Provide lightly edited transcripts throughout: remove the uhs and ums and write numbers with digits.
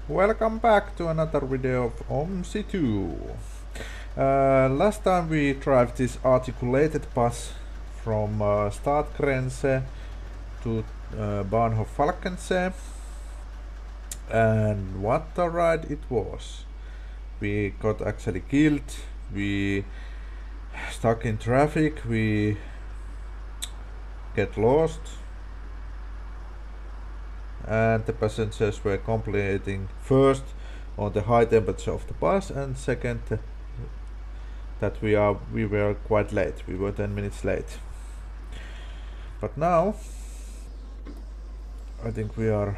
Welcome back to another video of Omsi 2. Last time we drove this articulated bus from Bergstrase to Bahnhof Fankensee, and what a ride it was. We got actually killed, we stuck in traffic, we get lost, and the passengers were complaining first on the high temperature of the bus, and second that we were quite late. We were 10 minutes late. But now I think we are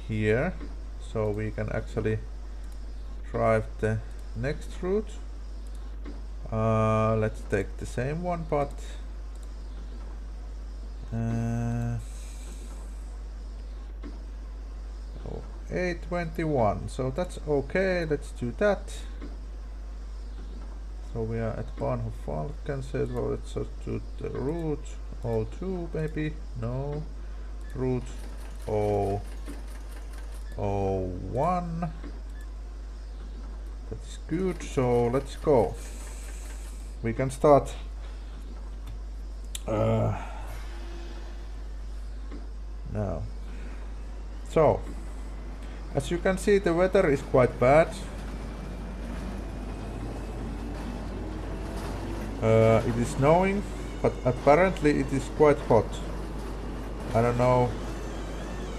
here, so we can actually drive the next route. Let's take the same one, but 8:21, so that's okay. Let's do that. So we are at Bahnhof Fankensee, so let's just do the route 02 maybe, no, route 001. That's good, so let's go. We can start now. So, as you can see, the weather is quite bad. It is snowing, but apparently it is quite hot. I don't know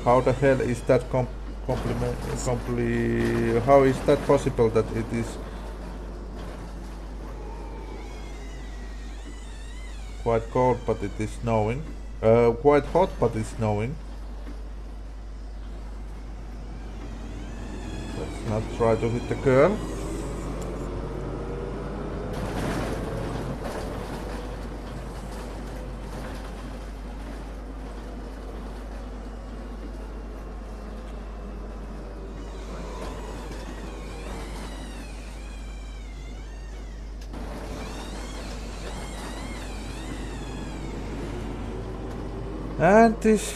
how the hell is that how is that possible that it is quite cold but it is snowing, quite hot but it's snowing. Let's not try to hit the girl. And this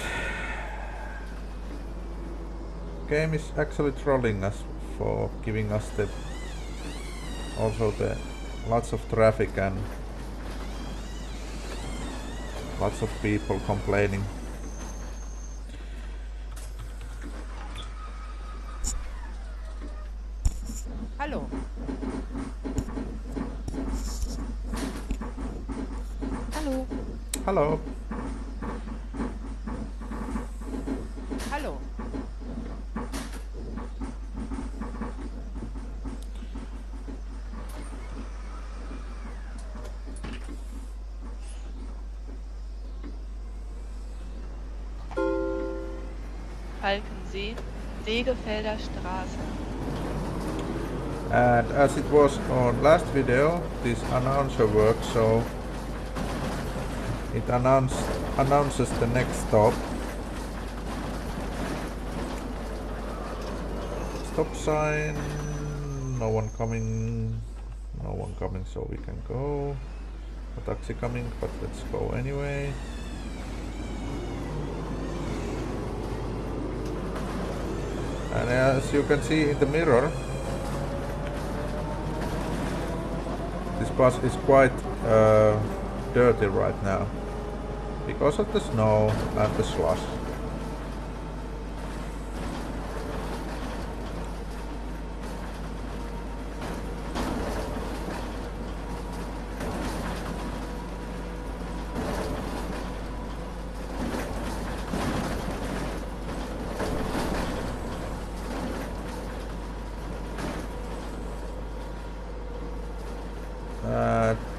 game is actually trolling us for giving us the lots of traffic and lots of people complaining. Hallo. Hallo. Hello. Hallo. Fankensee, Segefelder Straße. And as it was on last video, this announcer works, so it announces the next stop. Stop sign, no one coming, so we can go. A taxi coming, but let's go anyway. And as you can see in the mirror, this bus is quite dirty right now because of the snow and the slush.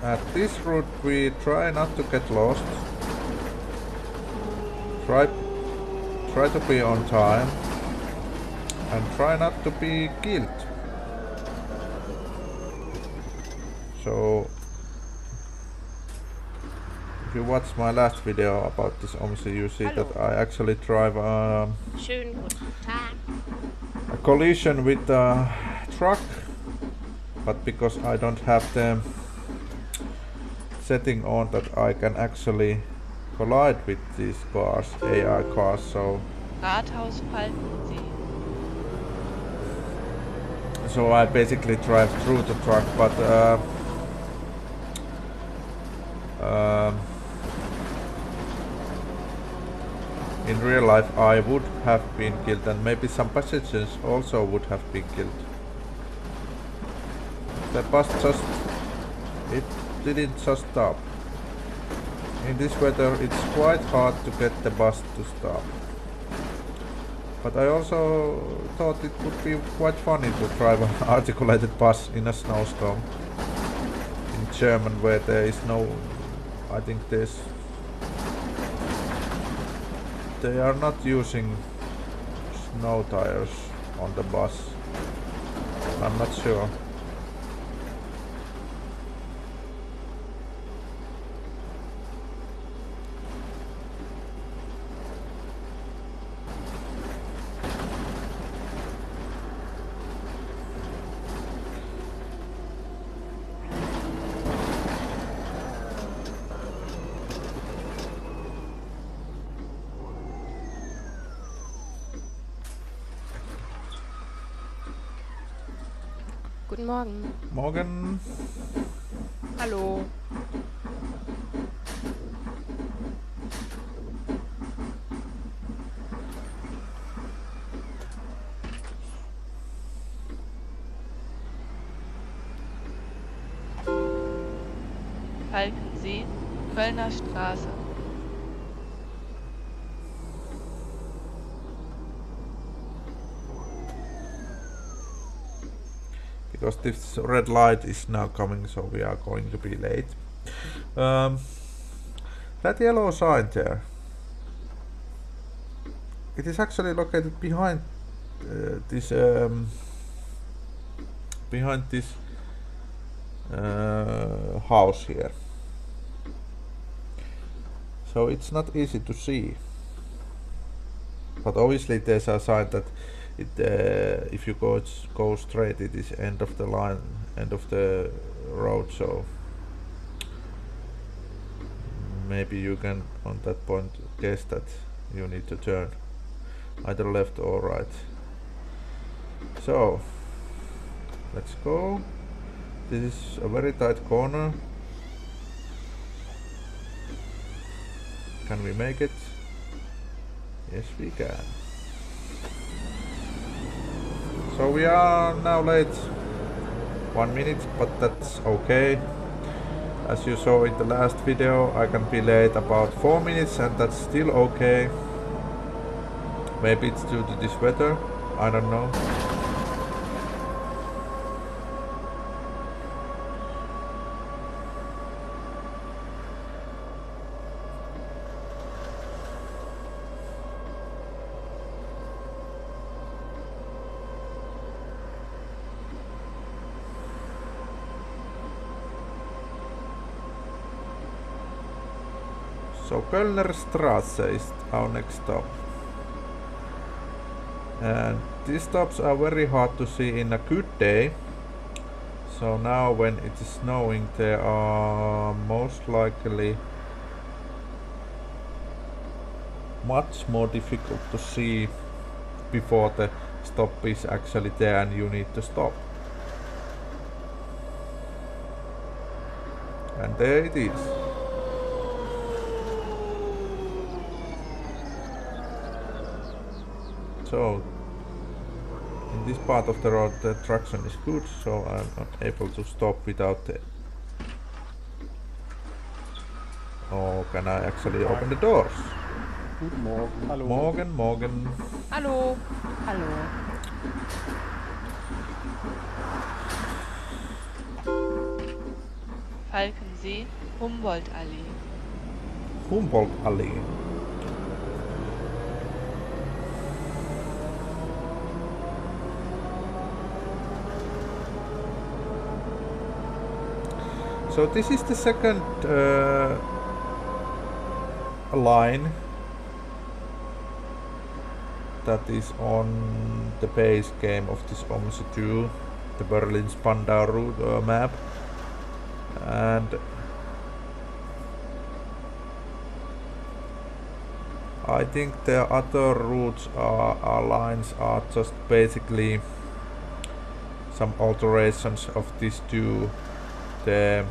At this route we try not to get lost, try to be on time, and try not to be killed. So if you watch my last video about this Omsi, you see Hello. that I actually drive Schönen guten Tag. a collision with a truck, but because I don't have the setting on that I can actually collide with these cars, AI cars, so Rathaus Fankensee. So I basically drive through the truck, but um, in real life I would have been killed, and maybe some passengers also would have been killed. The bus it didn't just stop. In this weather it's quite hard to get the bus to stop. But I also thought it would be quite funny to drive an articulated bus in a snowstorm in German, where there is no, I think they are not using snow tires on the bus. I'm not sure. Guten Morgen. Morgen. Hallo. Fankensee, Kölner Straße. Because this red light is now coming, so we are going to be late. That yellow sign there, it is actually located behind this house here. So it's not easy to see. But obviously there's a sign that if you go straight, it is end of the line, end of the road. So maybe you can on that point guess that you need to turn either left or right. So let's go. This is a very tight corner. Can we make it? Yes, we can. So we are now late 1 minute, but that's okay. As you saw in the last video, I can be late about 4 minutes, and that's still okay. Maybe it's due to this weather, I don't know. So Kölner Straße is our next stop. And these stops are very hard to see in a good day. So now when it is snowing, they are most likely much more difficult to see before the stop is actually there and you need to stop. And there it is. So in this part of the road the traction is good, so I'm not able to stop without the... Oh, can I actually open the doors? Guten Morgen. Hallo. Morgen, morgen. Hallo. Hallo. Fankensee, Humboldt-Allee. Humboldt-Allee. So this is the second line that is on the base game of this Omsi 2, the Berlin-Spandau route map, and I think the other routes are lines are just basically some alterations of these two, the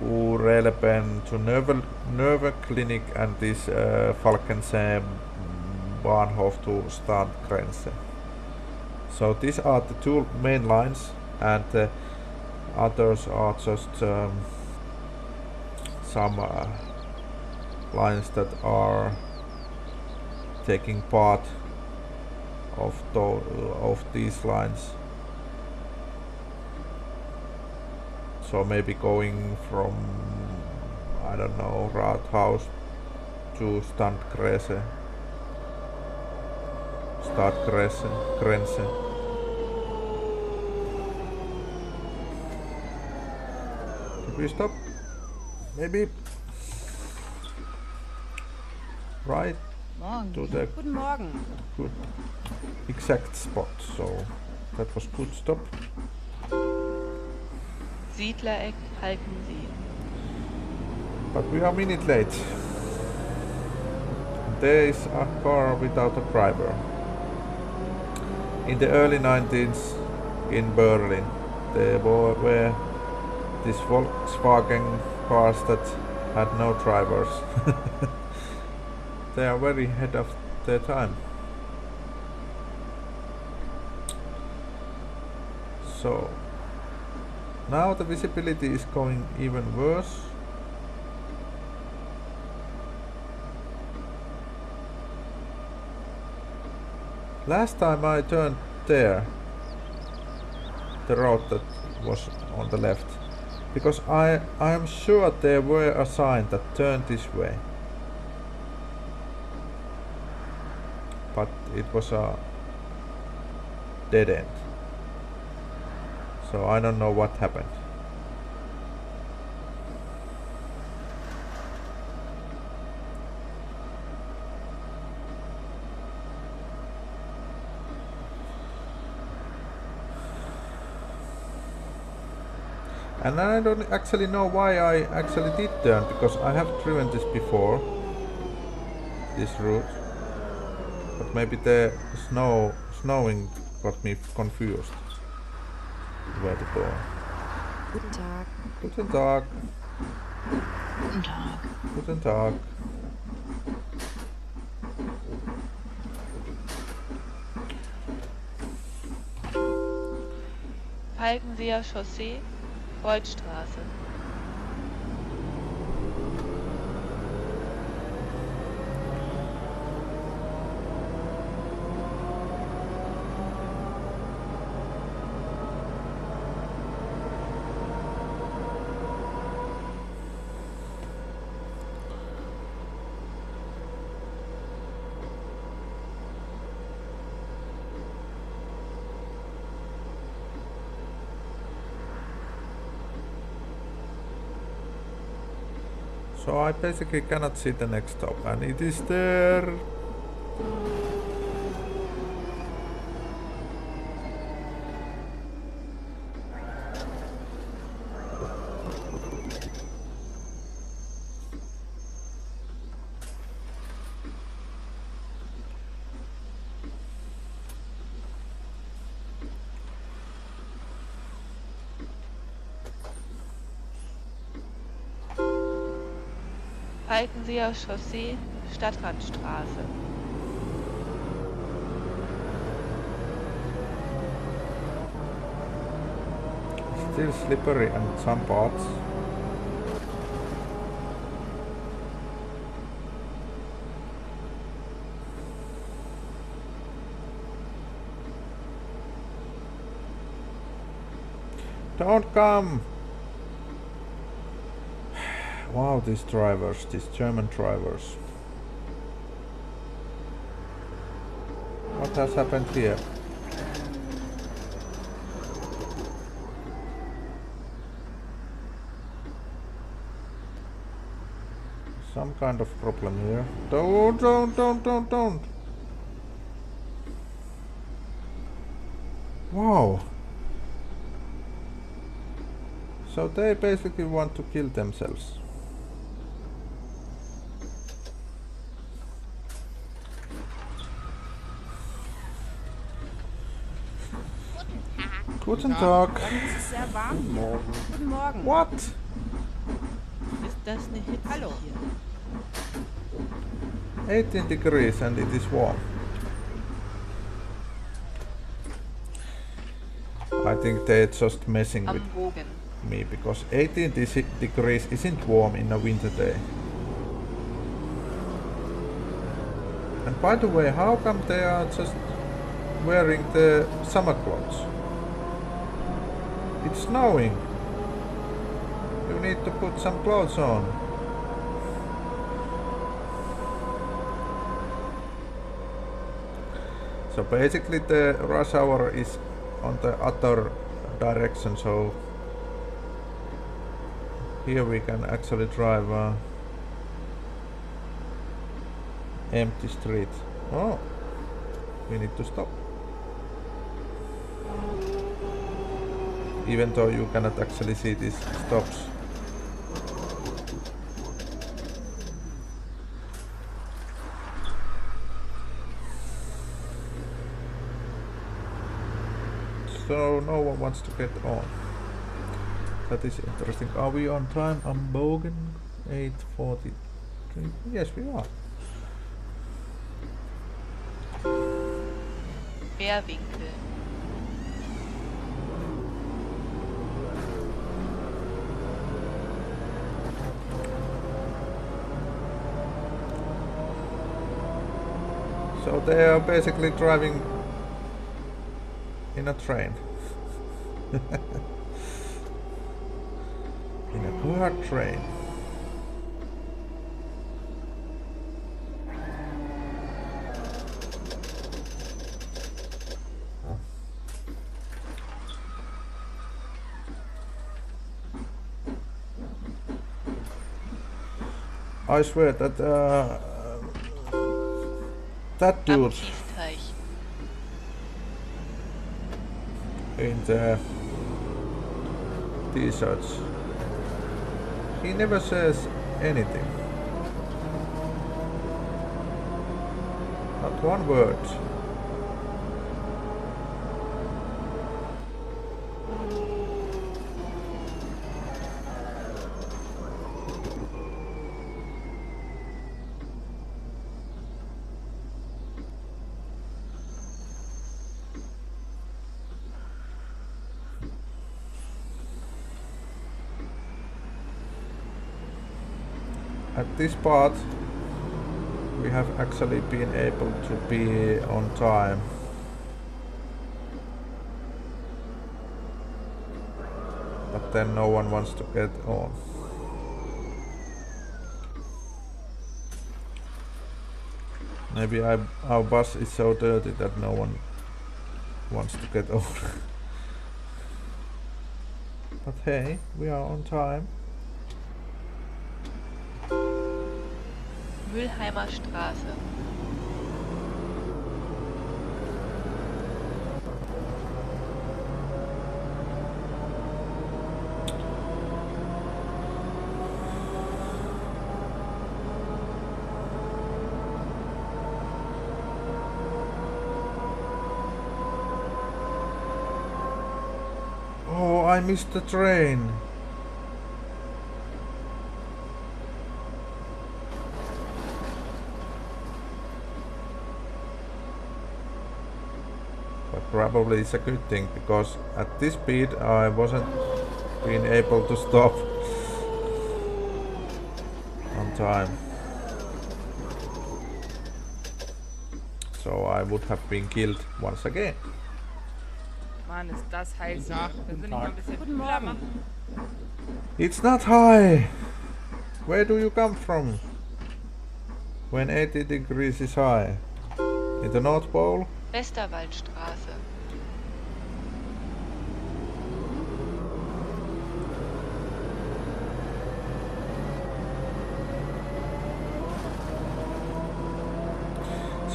Urelben to Nerve Clinic and this Fankensee Bahnhof to Bergstrase. So these are the two main lines, and the others are just some lines that are taking part of these lines. So maybe going from, I don't know, Rathaus to Grenze. Did we stop? Maybe right to the Guten Morgen. good exact spot. So that was good stop. Siedlereck, Fankensee. But we are a minute late. There is a car without a driver. In the early 90s in Berlin, there were these Volkswagen cars that had no drivers. They are very ahead of their time. So now the visibility is going even worse. Last time I turned there, the road that was on the left, because I am sure there were a sign that turned this way, but it was a dead end, so I don't know what happened. And I don't actually know why I actually did turn, because I have driven this before, this route. But maybe the snowing got me confused where to go. Guten Tag. Guten Tag. Guten Tag. Guten Tag. Falkenseer Chaussee, Bergstrase. So I basically cannot see the next stop, and it is there. Falkenseer Chaussee, Stadtrandstraße. Still slippery in some parts. Don't come! Wow, these drivers, these German drivers. What has happened here? Some kind of problem here. Don't. Wow. So they basically want to kill themselves. Guten Tag. Dann ist es sehr warm Guten hier. Morgen. Guten Morgen. What? Ist das eine Hitze Hallo. hier? 18 degrees and it is warm. I think they're just messing with Am Bogen. me because 18 degrees isn't warm in a winter day. And by the way, how come they are just wearing the summer clothes? It's snowing. You need to put some clothes on. So basically the rush hour is on the other direction, so here we can actually drive empty street. Oh, we need to stop. Even though you cannot actually see these stops. So no one wants to get on. That is interesting. Are we on time? I'm Bogen 8:43. Yes, we are. Querwinkel. So they are basically driving in a train. In a car train. I swear that that Am dude Kiesteich. in the t-shirts, he never says anything. Not one word. At this part we have actually been able to be on time. But then no one wants to get on. Maybe our bus is so dirty that no one wants to get on. But hey, we are on time. Mülheimer Straße. Oh, I missed the train. But probably it's a good thing, because at this speed I wasn't being able to stop on time. So I would have been killed once again. Mann, ist das heiß. Tag, Können guten Sie nicht mal ein Tag. bisschen Guten kühler Morgen. machen? It's not high! Where do you come from? When 80 degrees is high? In the North Pole? Westerwaldstraße.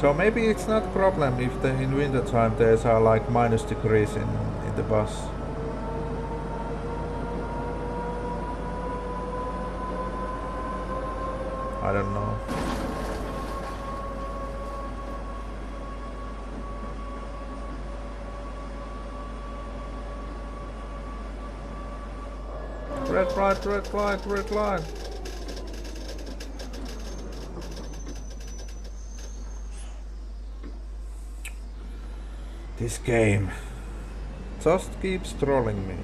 So maybe it's not a problem if in winter time there's like minus degrees in the bus. I don't know. Red light, red light, red light. This game just keeps trolling me.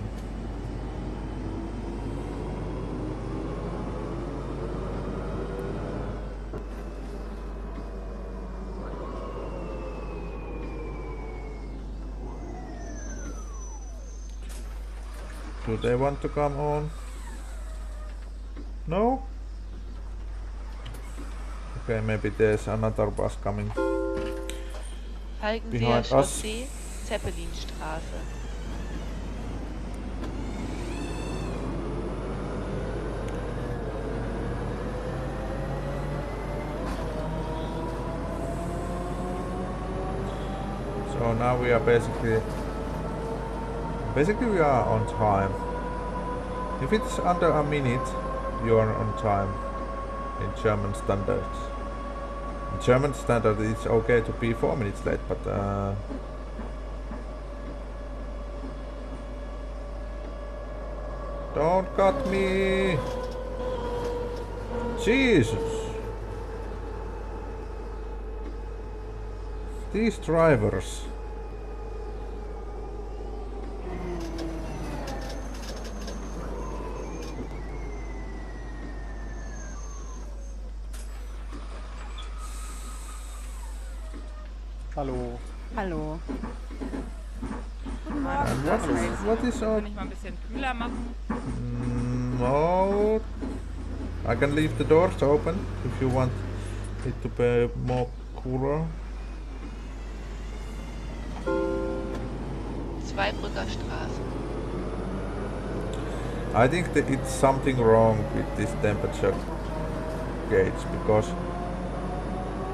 Do they want to come on? No? Okay, maybe there's another bus coming. Falkenseer Behind us. Chaussee, Zeppelinstraße. So now we are basically we are on time. If it's under a minute, you are on time in German standards. In German standard it's okay to be 4 minutes late, but don't cut me! Jesus! These drivers. Hallo. Hallo. Guten And Morgen. what is Kann on? ich mal ein bisschen kühler machen? No. I can leave the doors open if you want it to be more cooler. Zweibrücker Straße. I think that it's something wrong with this temperature gauge because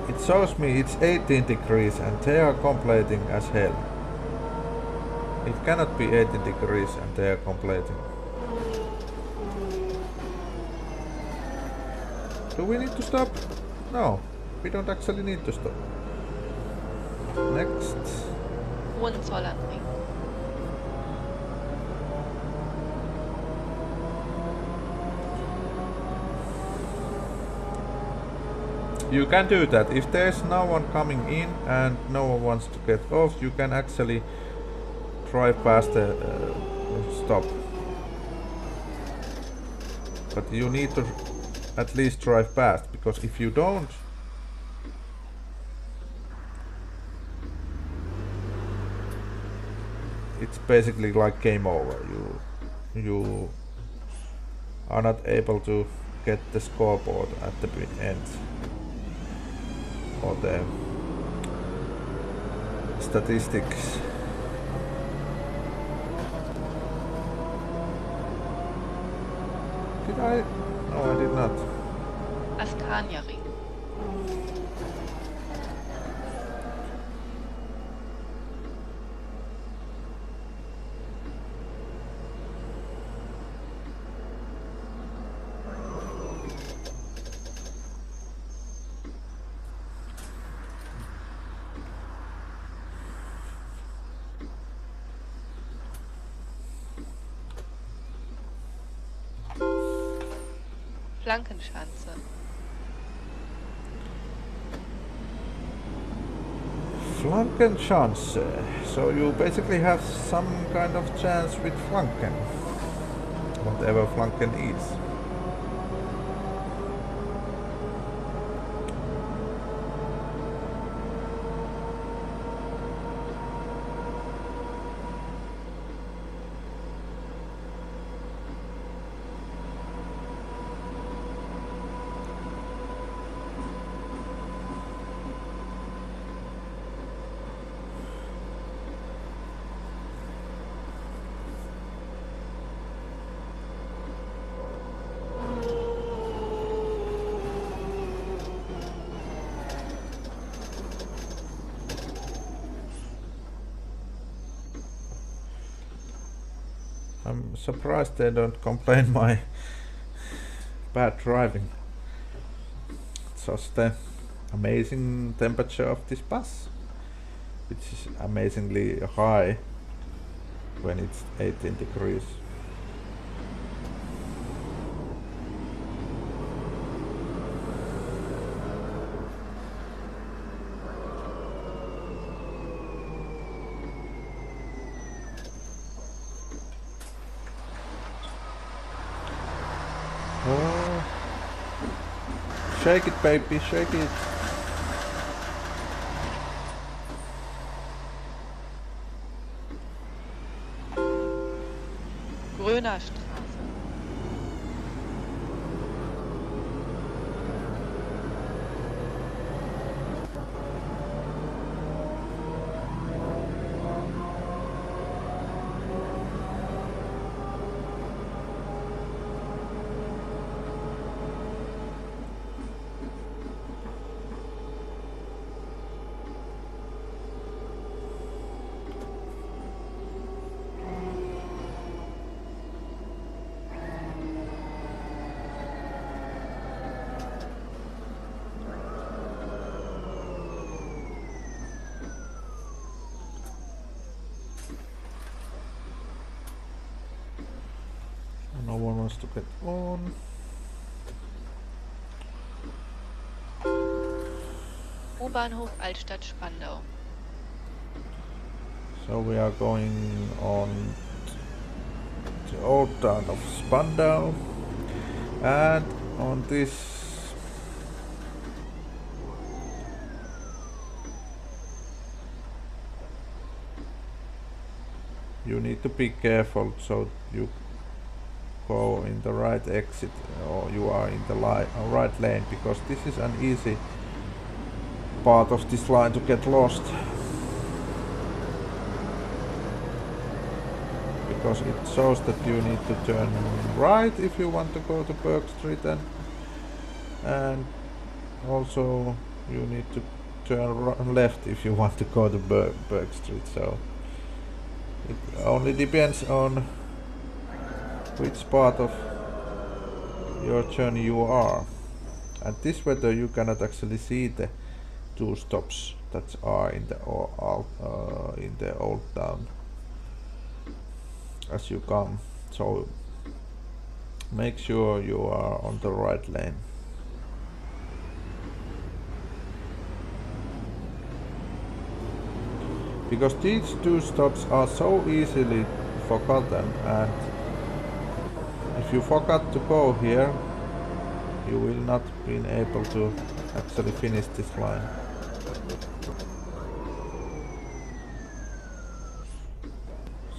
it shows me it's 18 degrees and they are complaining as hell. It cannot be 18 degrees and they are complaining. Do we need to stop? No, we don't actually need to stop. Next. Hohenzollernring. You can do that. If there's no one coming in and no one wants to get off, you can actually drive past the stop. But you need to at least drive past, because if you don't, it's basically like game over. You are not able to get the scoreboard at the end. Or the statistics. Did I? No, I did not. Askania-Ring. Flankenschanze. Fankensee. So you basically have some kind of chance with flanken. Whatever flanken is. I'm surprised they don't complain my bad driving. It's just the amazing temperature of this bus, which is amazingly high when it's 18 degrees. Shake it, baby, shake it. Gröner Straße. No one wants to get on. U-Bahnhof Altstadt Spandau. So we are going on the old town of Spandau, and on this you need to be careful so you go in the right exit or you are in the right lane, because this is an easy part of this line to get lost, because it shows that you need to turn right if you want to go to Bergstrase, and also you need to turn left if you want to go to Bergstrase. So it only depends on which part of your journey you are. At this weather you cannot actually see the two stops that are in the old town as you come, so make sure you are on the right lane. Because these two stops are so easily forgotten, and if you forgot to go here, you will not be able to actually finish this line.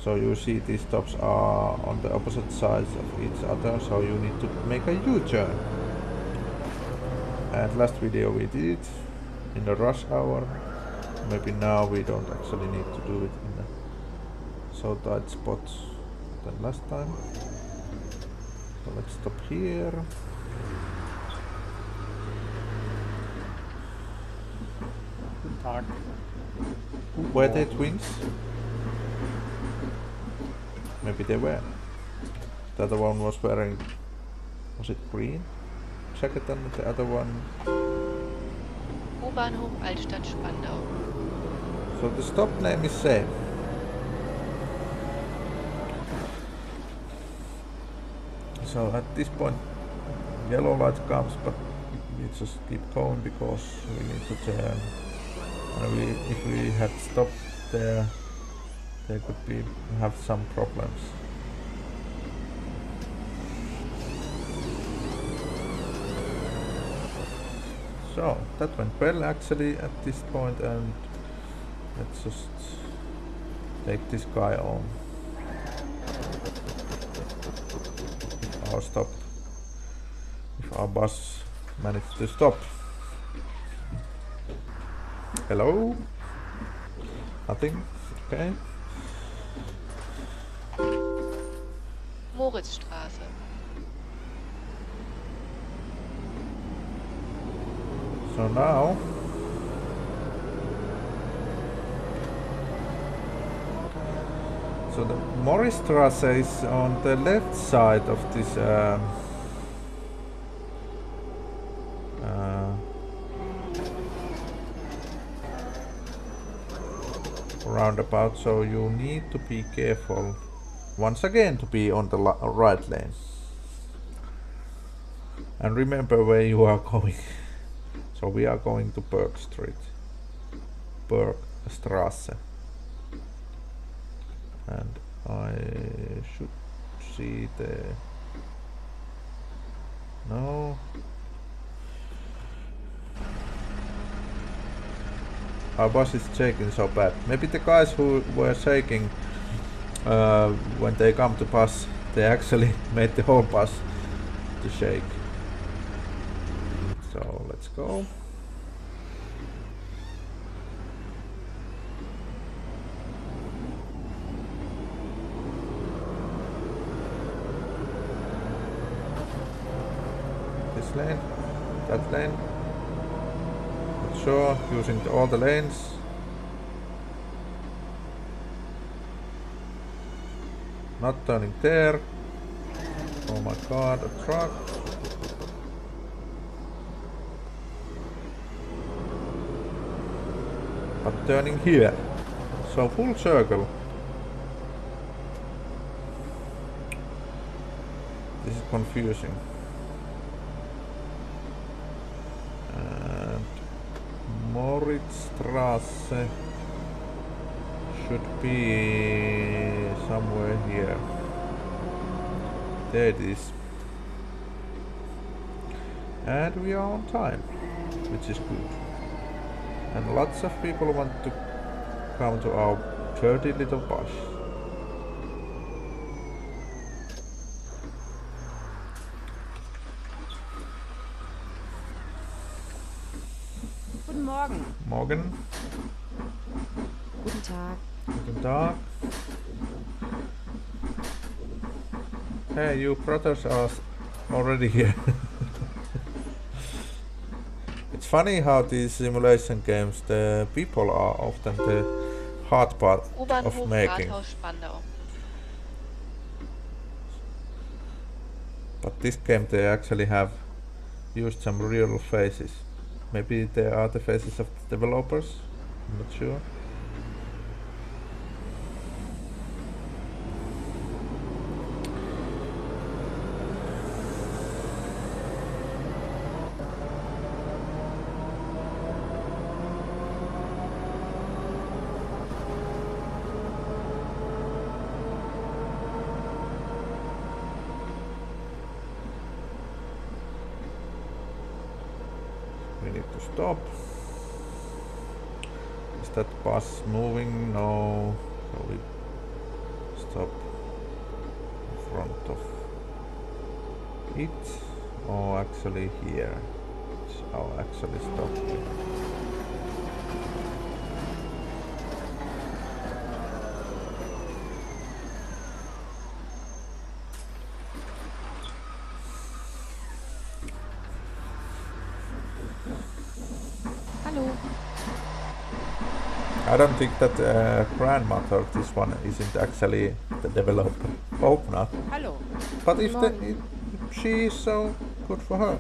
So you see these stops are on the opposite sides of each other, so you need to make a U-turn. And last video we did it in the rush hour. Maybe now we don't actually need to do it in a so tight spot than last time. So let's stop here. Guten Tag. Were they twins? Maybe they were. The other one was wearing, was it green jacket, and the other one. U-Bahnhof Altstadt Spandau. So the stop name is same. So at this point yellow light comes, but we just keep going because we need to turn. And if we had stopped there could have some problems. So that went well actually at this point, and let's just take this guy on. If our bus managed to stop. Hello? Nothing? Okay. Moritzstraße. So now the Bergstrase is on the left side of this roundabout, so you need to be careful once again to be on the right lane. And remember where you are going. So we are going to Bergstrase. And I should see the... No. Our bus is shaking so bad. Maybe the guys who were shaking when they come to bus, they actually made the whole bus to shake. So let's go. This lane, that lane. Not sure, using all the lanes. Not turning there. Oh my god, a truck. But turning here. So full circle. This is confusing. And Bergstrase should be somewhere here. There it is. And we are on time, which is good. And lots of people want to come to our dirty little bus. Guten Morgen. Morgen. Guten Tag. Guten Tag. Hey, you brothers are already here. It's funny how these simulation games, the people are often the hard part of U-Bahnhof making. Rathaus Spandau. But this game they actually have used some real faces. Maybe they are the faces of the developers, I'm not sure. We need to stop. Is that bus moving? No. So we stop in front of it. Or actually here. I'll actually stop it. Hallo. I don't think that grandmother of this one isn't actually the developer. Hope not. Hallo. But if Morgen. she is so good for her.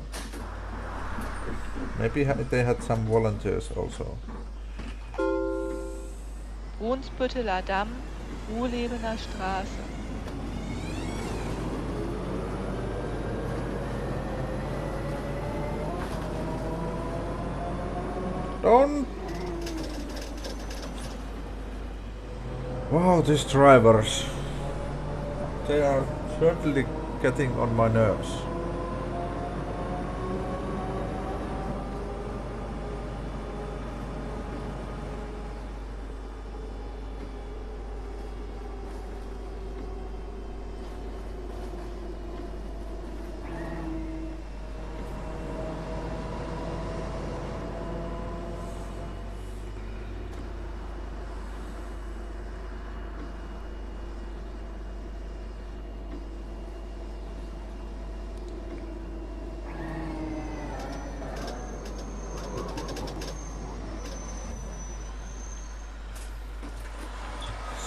Maybe they had some volunteers also. Brunsbütteler Damm, Ruhlebener Straße. Don't. Wow, these drivers. They are certainly getting on my nerves.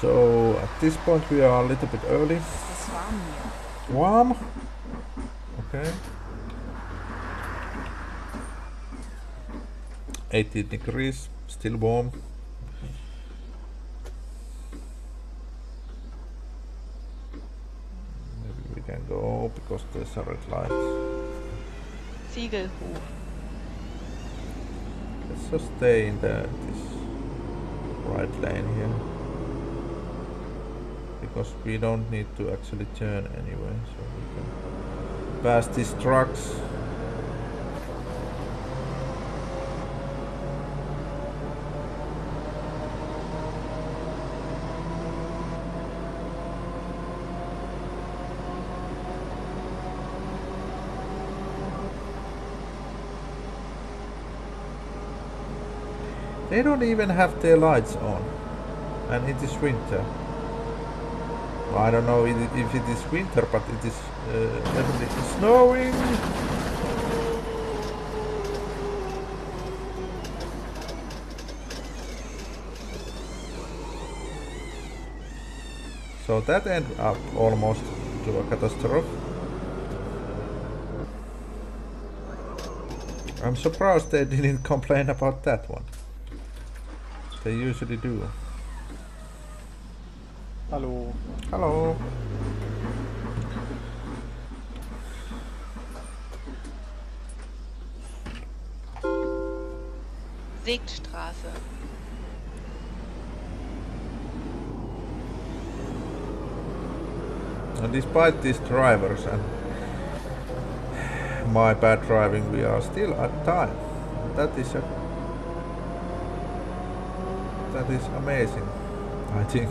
So at this point we are a little bit early. Es ist warm hier. Warm? Okay. 18 degrees, still warm. Maybe we can go because there's a red light. Ziegelhof. Let's just stay in this right lane here. Because we don't need to actually turn anyway, so we can pass these trucks. They don't even have their lights on. And it is winter. I don't know if it is winter, but it is definitely snowing. So that ended up almost to a catastrophe. I'm surprised they didn't complain about that one. They usually do. Hallo. Hello. Bergstrase. And despite these drivers and my bad driving, we are still at time. That is amazing, I think,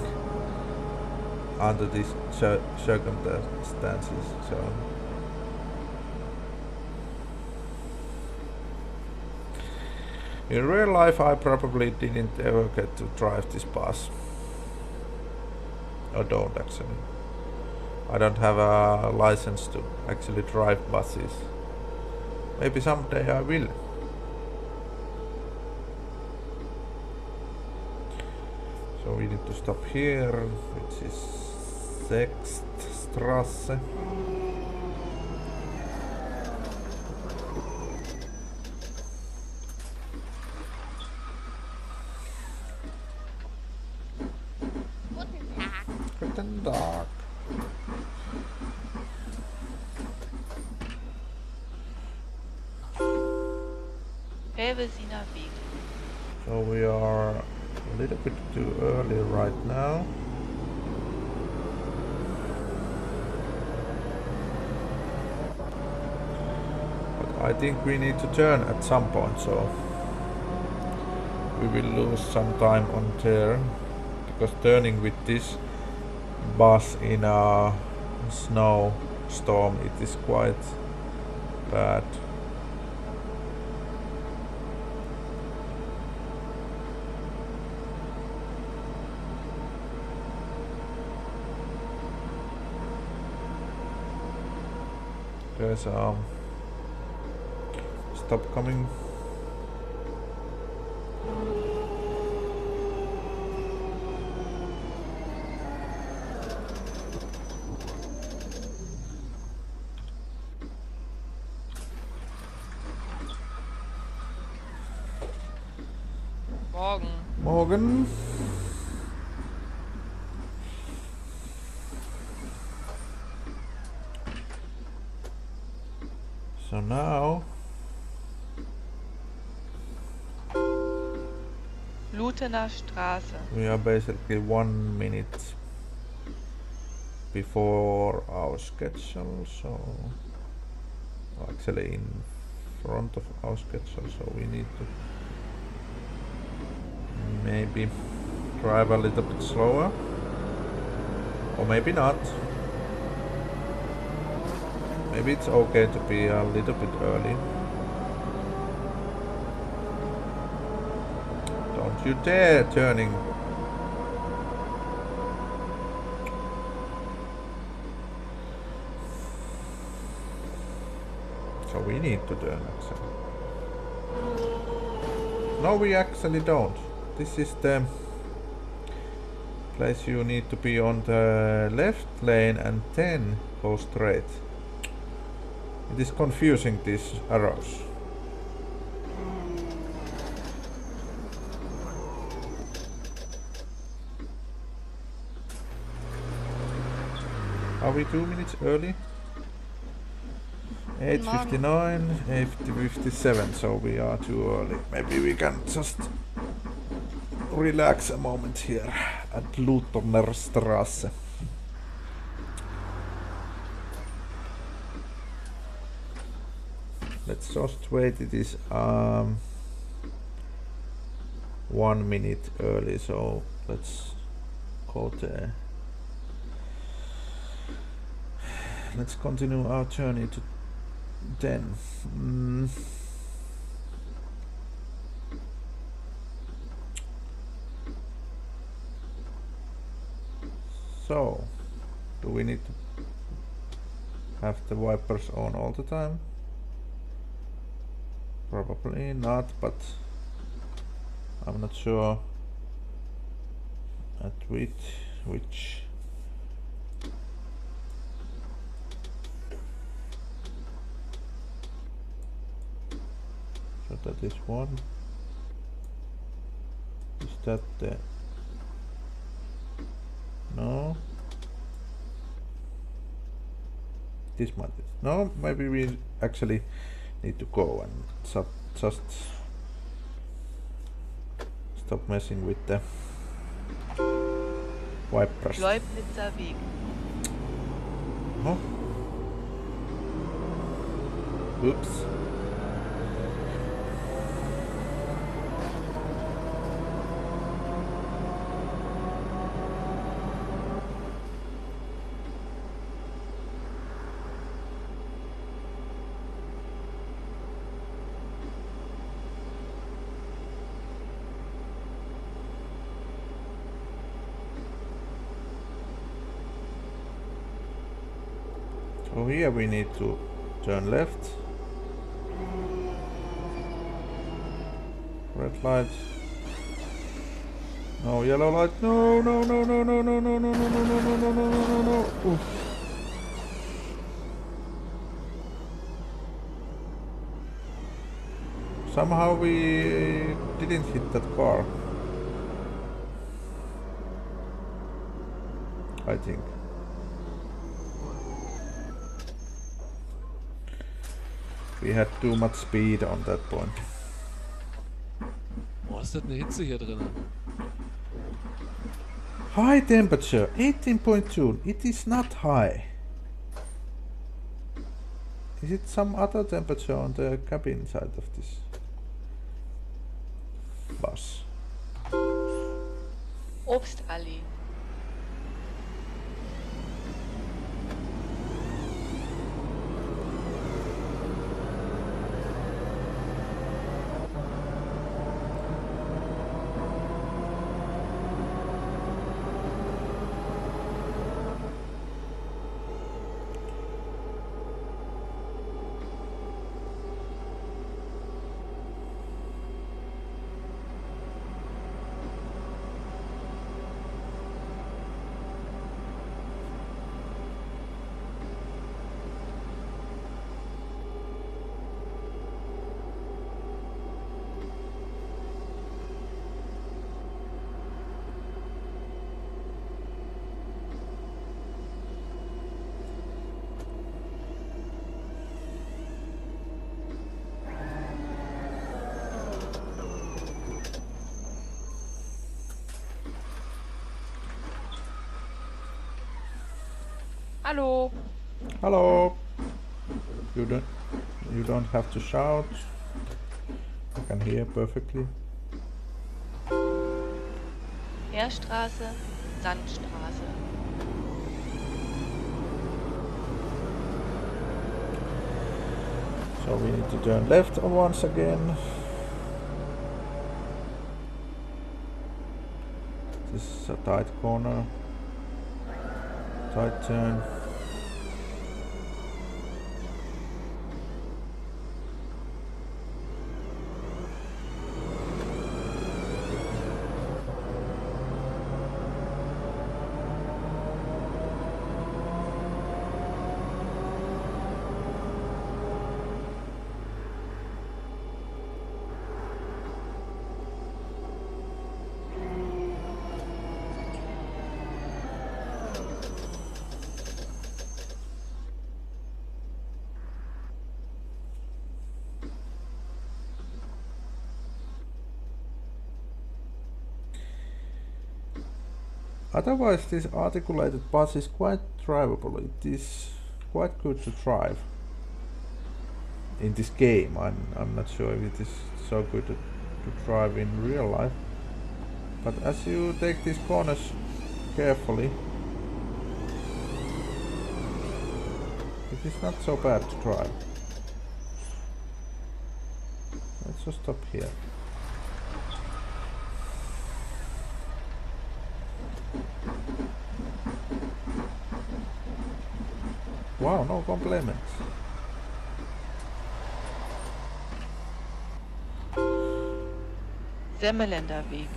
under these circumstances. So in real life, I probably didn't ever get to drive this bus, or don't actually. I don't have a license to actually drive buses. Maybe someday I will. So we need to stop here, which is Bergstrase. Guten Tag. Felvesiner Weg. So we are a little bit too early right now. But I think we need to turn at some point, so we will lose some time on there, because turning with this bus in a snowstorm, it is quite bad. There's stop coming. Morgen. So now Lutener Straße. we are basically 1 minute before our schedule, so actually in front of our schedule, so we need to maybe drive a little bit slower, or maybe not. Maybe it's okay to be a little bit early. Don't you dare turning. So we need to turn actually. No, we actually don't. This is the place you need to be on the left lane and then go straight. It is confusing, these arrows. Are we 2 minutes early? 8:59, 8:57, so we are too early. Maybe we can just relax a moment here at Lutener Straße. Let's just wait. It is 1 minute early, so let's go there. Let's continue our journey to 10. So, do we need to have the wipers on all the time? Probably not, but I'm not sure at which. So that is one. Is that the... No. This might be. No, maybe we actually need to go and just stop messing with the wipers. Leubnitzer Weg. Oh. Oops. So here we need to turn left. Red light. No yellow light. No, no, no, no, no, no, no, no, no, no, no, no, no, no, no, no, no. Oof. Somehow we didn't hit that car. I think. We had too much speed on that point. Oh, ist das eine Hitze hier drin? High temperature, 18.2. It is not high. Is it some other temperature on the cabin side of this bus? Obstallee. Hallo. Hello. You don't have to shout. I can hear perfectly. Bergstrase, Sandstraße. So we need to turn left once again. This is a tight corner. Tight turn. Otherwise this articulated bus is quite drivable. It is quite good to drive in this game. I'm not sure if it is so good to drive in real life, but as you take these corners carefully, it is not so bad to drive. Let's just stop here. Wow, no compliments. Semmeländer Weg.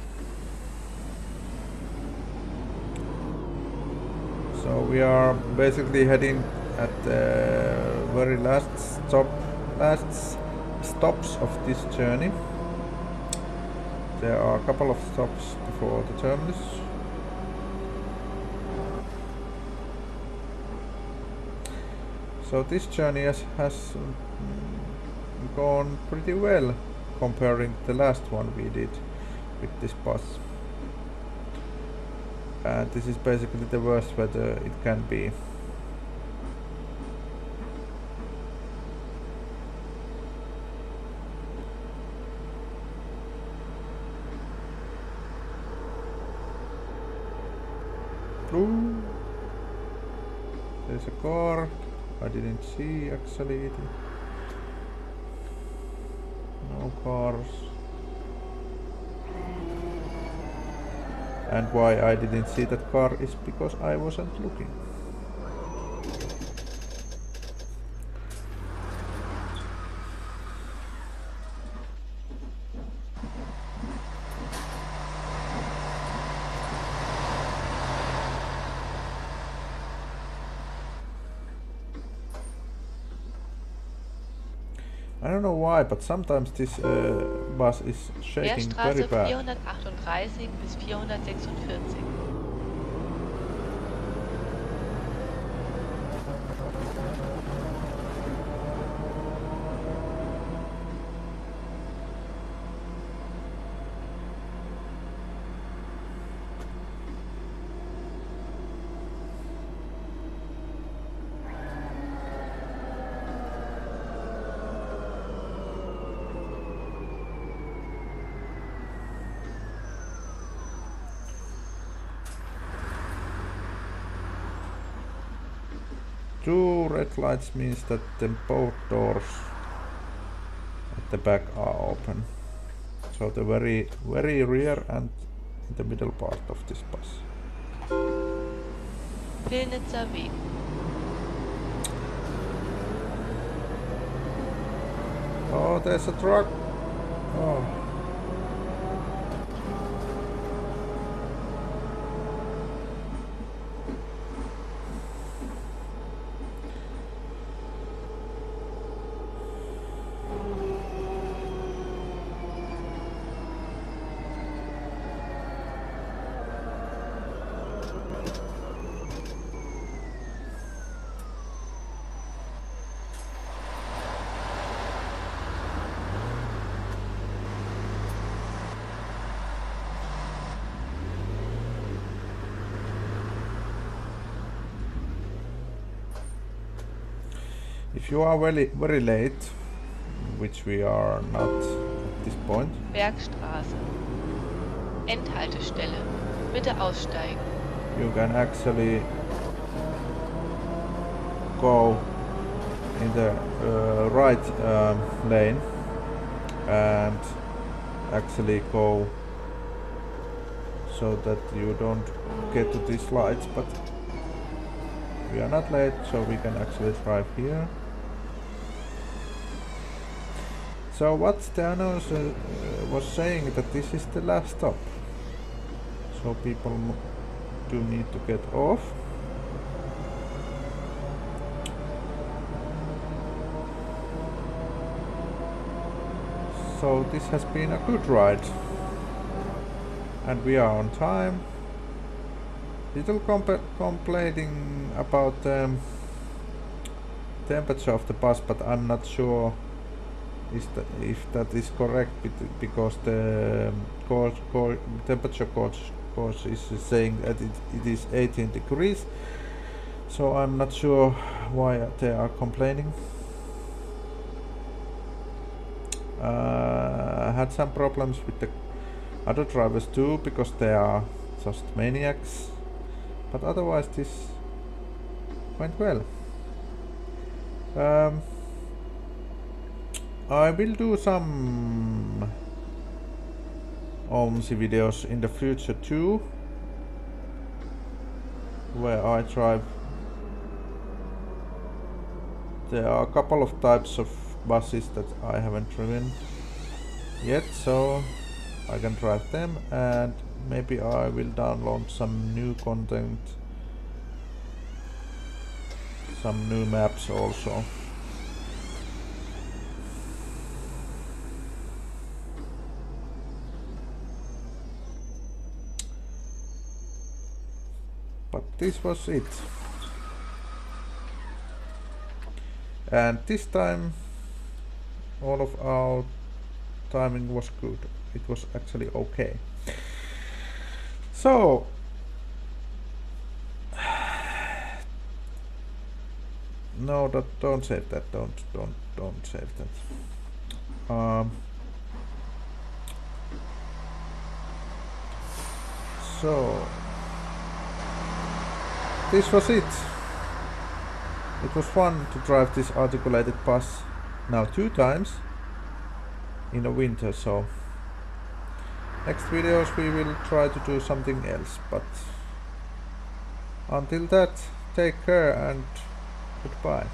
So we are basically heading at the very last stops of this journey. There are a couple of stops before the terminus. So this journey has gone pretty well comparing the last one we did with this bus. And this is basically the worst weather it can be. Ooh. There's a car. I didn't see actually. No cars. And why I didn't see that car is because I wasn't looking. I don't know why, but sometimes this bus is shaking very Bergstraße bad. 438 bis 446. Two red lights means that the both doors at the back are open. So the very rear and the middle part of this bus. Pillnitzer Weg. Oh, there's a truck. Oh. If you are very late, which we are not at this point, Bergstraße. Endhaltestelle. Bitte aussteigen. you can actually go in the right lane and actually go so that you don't get to these lights, but we are not late, so we can actually drive here. So what the announcer was saying that this is the last stop, so people do need to get off. So this has been a good ride and we are on time. Little complaining about the temperature of the bus, but I'm not sure if that is correct, because the temperature course is saying that it is 18 degrees, so I'm not sure why they are complaining. I had some problems with the other drivers too, because they are just maniacs, but otherwise this went well. I will do some Omsi videos in the future too, where I drive There are a couple of types of buses that I haven't driven yet, so I can drive them, and maybe I will download some new content, some new maps also. But this was it. And this time all of our timing was good. It was actually okay. So no, don't save that. Don't save that. So this was it. It was fun to drive this articulated bus now 2 times in the winter, so next videos we will try to do something else, but until that, take care and goodbye.